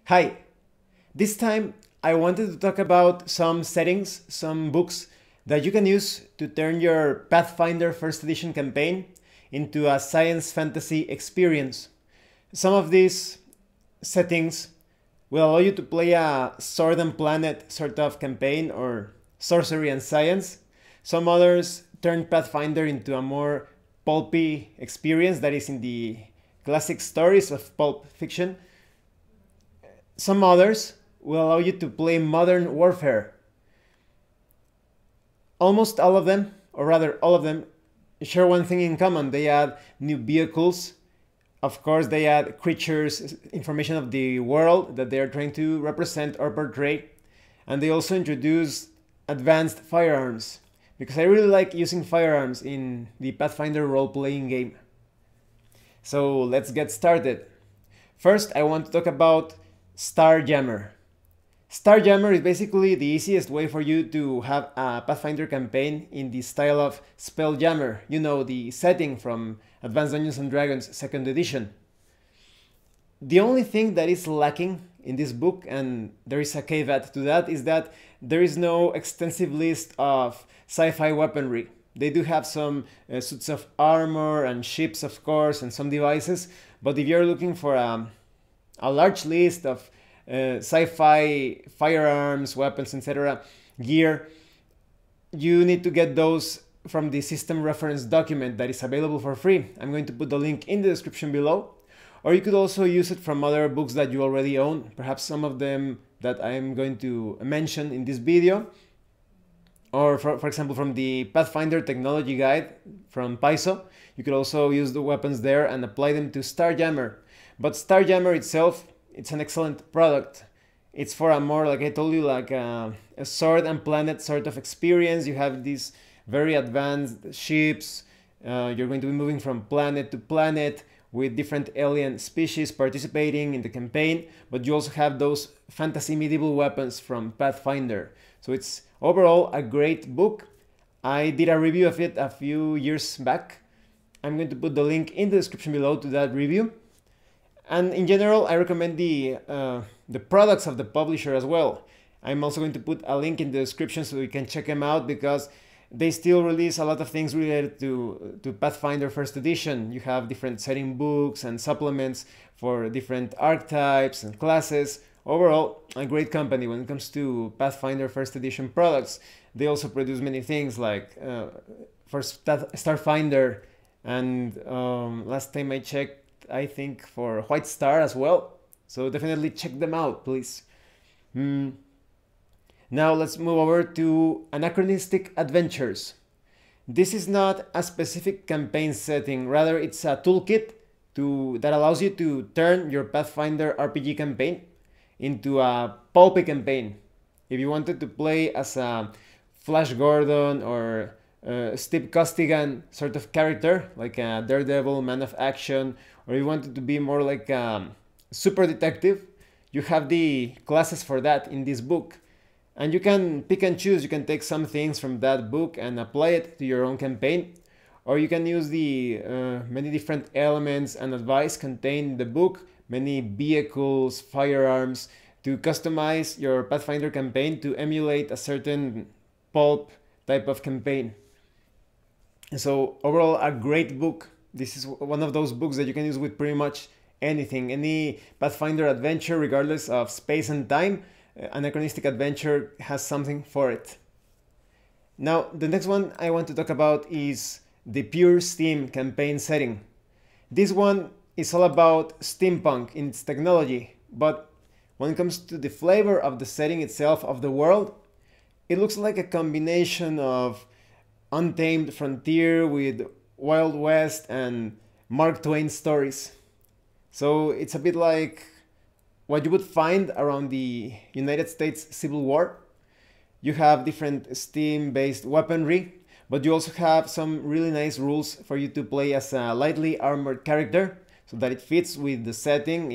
Hi! This time I wanted to talk about some settings, some books that you can use to turn your Pathfinder First Edition campaign into a science fantasy experience. Some of these settings will allow you to play a sword and planet sort of campaign or sorcery and science. Some others turn Pathfinder into a more pulpy experience that is in the classic stories of pulp fiction. Some others will allow you to play modern warfare. Almost all of them, or rather all of them, share one thing in common. They add new vehicles. Of course, they add creatures, information of the world that they are trying to represent or portray. And they also introduce advanced firearms, because I really like using firearms in the Pathfinder role-playing game. So let's get started. First, I want to talk about Starjammer. Starjammer is basically the easiest way for you to have a Pathfinder campaign in the style of Spelljammer, you know, the setting from Advanced Dungeons & Dragons 2nd edition. The only thing that is lacking in this book, and there is a caveat to that, is that there is no extensive list of sci-fi weaponry. They do have some suits of armor and ships, of course, and some devices, but if you're looking for a large list of sci-fi firearms, weapons, etc. gear, you need to get those from the system reference document that is available for free. I'm going to put the link in the description below. Or you could also use it from other books that you already own, perhaps some of them that I'm going to mention in this video. Or for example, from the Pathfinder Technology Guide from Paizo, you could also use the weapons there and apply them to Starjammer. But Starjammer itself, it's an excellent product. It's for a more, like I told you, like a sword and planet sort of experience. You have these very advanced ships. You're going to be moving from planet to planet with different alien species participating in the campaign. But you also have those fantasy medieval weapons from Pathfinder. So it's overall a great book. I did a review of it a few years back. I'm going to put the link in the description below to that review. And in general, I recommend the products of the publisher as well. I'm also going to put a link in the description so you can check them out, because they still release a lot of things related to Pathfinder First Edition. You have different setting books and supplements for different archetypes and classes. Overall, a great company when it comes to Pathfinder First Edition products. They also produce many things like for Starfinder, and last time I checked, I think for White Star as well. So definitely check them out, please. Now let's move over to Anachronistic Adventures. This is not a specific campaign setting, rather it's a toolkit that allows you to turn your Pathfinder RPG campaign into a pulpy campaign. If you wanted to play as a Flash Gordon or Steve Costigan sort of character, like a Daredevil, Man of Action, or you wanted to be more like a super detective, you have the classes for that in this book. And you can pick and choose. You can take some things from that book and apply it to your own campaign. Or you can use the many different elements and advice contained in the book, many vehicles, firearms, to customize your Pathfinder campaign to emulate a certain pulp type of campaign. And so overall, a great book. This is one of those books that you can use with pretty much anything, any Pathfinder adventure, regardless of space and time. Anachronistic Adventure has something for it. Now, the next one I want to talk about is the Pure Steam campaign setting. This one is all about steampunk in its technology, but when it comes to the flavor of the setting itself, of the world, it looks like a combination of Untamed Frontier with Wild West and Mark Twain stories. So it's a bit like what you would find around the United States Civil War. You have different steam-based weaponry, but you also have some really nice rules for you to play as a lightly armored character, so that it fits with the setting.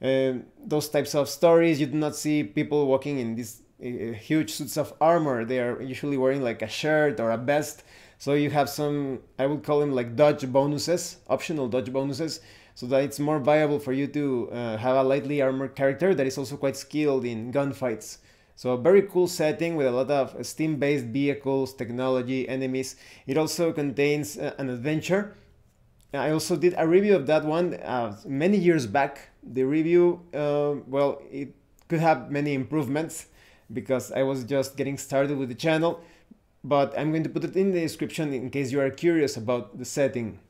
In those types of stories, you do not see people walking in these huge suits of armor. They are usually wearing like a shirt or a vest. So you have some, I would call them like dodge bonuses, optional dodge bonuses, so that it's more viable for you to have a lightly armored character that is also quite skilled in gunfights. So a very cool setting with a lot of steam-based vehicles, technology, enemies. It also contains an adventure. I also did a review of that one many years back. The review, well, it could have many improvements because I was just getting started with the channel, but I'm going to put it in the description in case you are curious about the setting.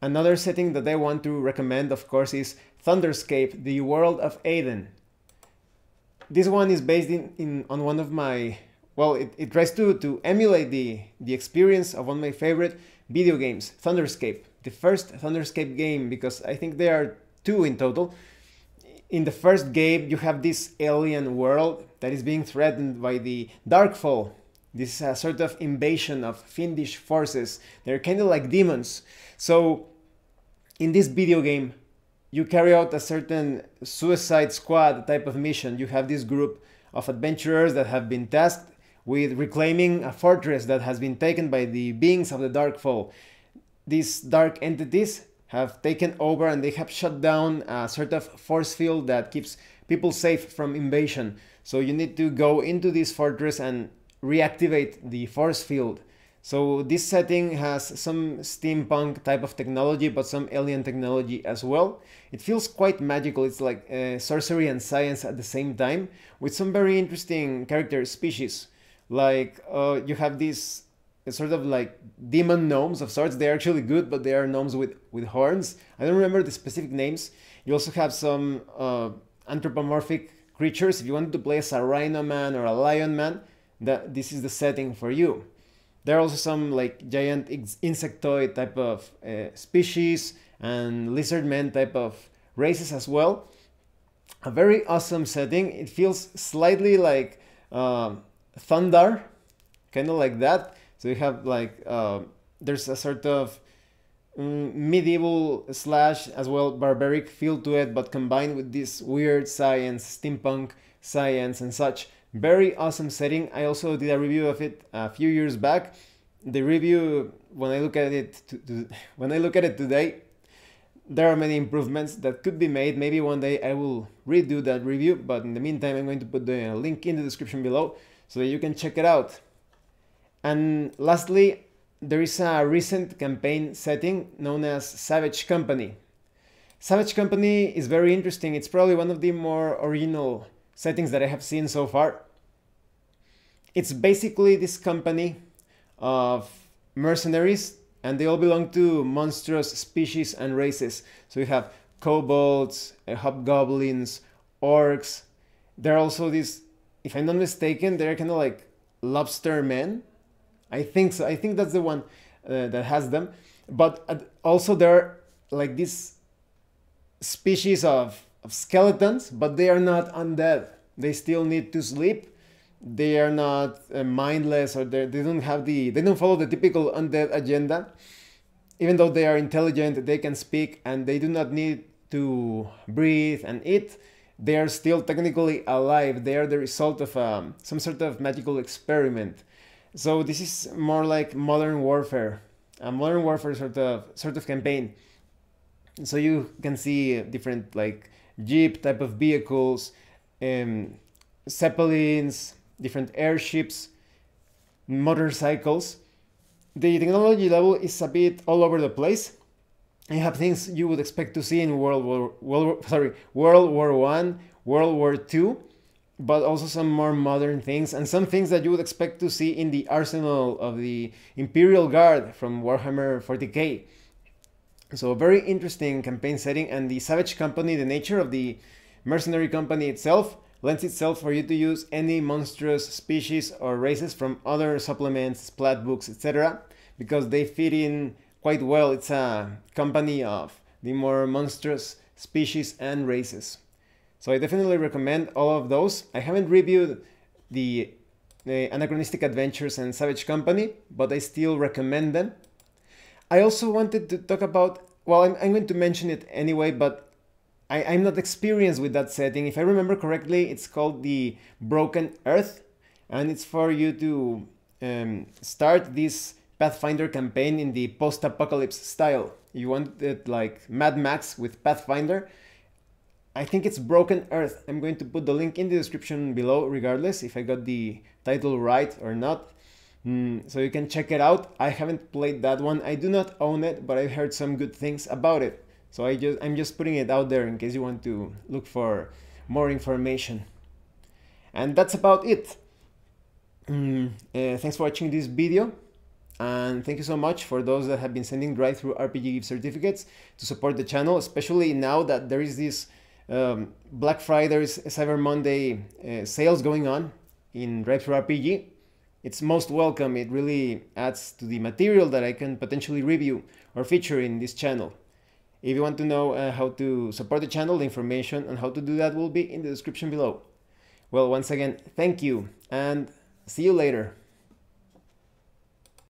Another setting that I want to recommend, of course, is Thunderscape, the world of Aiden. This one is based on one of my, well, it tries to emulate the experience of one of my favorite video games, Thunderscape. The first Thunderscape game, because I think there are two in total. In the first game, you have this alien world that is being threatened by the Darkfall. This is a sort of invasion of fiendish forces. They're kind of like demons. So in this video game, you carry out a certain Suicide Squad type of mission. You have this group of adventurers that have been tasked with reclaiming a fortress that has been taken by the beings of the Darkfall. These dark entities have taken over and they have shut down a sort of force field that keeps people safe from invasion. So you need to go into this fortress and reactivate the force field. So this setting has some steampunk type of technology, but some alien technology as well. It feels quite magical. It's like sorcery and science at the same time, with some very interesting character species. Like you have these sort of like demon gnomes of sorts. They're actually good, but they are gnomes with horns. I don't remember the specific names. You also have some anthropomorphic creatures. If you wanted to play as a rhino man or a lion man, this is the setting for you. There are also some like giant insectoid type of species and lizard men type of races as well. A very awesome setting. It feels slightly like Thunder, kind of like that. So you have like, there's a sort of medieval slash as well barbaric feel to it, but combined with this weird science, steampunk science and such. Very awesome setting. I also did a review of it a few years back. The review, when I look at it today, there are many improvements that could be made. Maybe one day I will redo that review, but in the meantime I'm going to put the link in the description below so that you can check it out. And lastly, there is a recent campaign setting known as Savage Company. Savage Company is very interesting. It's probably one of the more original settings that I have seen so far. It's basically this company of mercenaries, and they all belong to monstrous species and races. So you have kobolds, hobgoblins, orcs. There are also these, if I'm not mistaken, they're kind of like lobster men. I think so. I think that's the one that has them. But also there are like these species of skeletons, but they are not undead. They still need to sleep. They are not mindless, or they don't follow the typical undead agenda. Even though they are intelligent, they can speak, and they do not need to breathe and eat. They are still technically alive. They are the result of some sort of magical experiment. So this is more like modern warfare, a modern warfare sort of campaign. So you can see different like jeep type of vehicles, zeppelins, different airships, motorcycles. The technology level is a bit all over the place. You have things you would expect to see in World War I, World War II, but also some more modern things, and some things that you would expect to see in the arsenal of the Imperial Guard from Warhammer 40k. So a very interesting campaign setting, and the Savage Company, the nature of the mercenary company itself, lends itself for you to use any monstrous species or races from other supplements, splat books, etc. because they fit in quite well. It's a company of the more monstrous species and races. So I definitely recommend all of those. I haven't reviewed the Anachronistic Adventures and Savage Company, but I still recommend them. I also wanted to talk about, well, I'm going to mention it anyway, but I'm not experienced with that setting. If I remember correctly, it's called the Broken Earth, and it's for you to start this Pathfinder campaign in the post-apocalypse style. You want it like Mad Max with Pathfinder. I think it's Broken Earth. I'm going to put the link in the description below regardless if I got the title right or not. So you can check it out. I haven't played that one. I do not own it, but I've heard some good things about it. So I'm just putting it out there in case you want to look for more information. And that's about it. Thanks for watching this video. And thank you so much for those that have been sending Drive-Thru RPG gift certificates to support the channel, especially now that there is this Black Friday, Cyber Monday sales going on in Drive-Thru RPG. It's most welcome. It really adds to the material that I can potentially review or feature in this channel. If you want to know how to support the channel, the information on how to do that will be in the description below. Well, once again, thank you and see you later.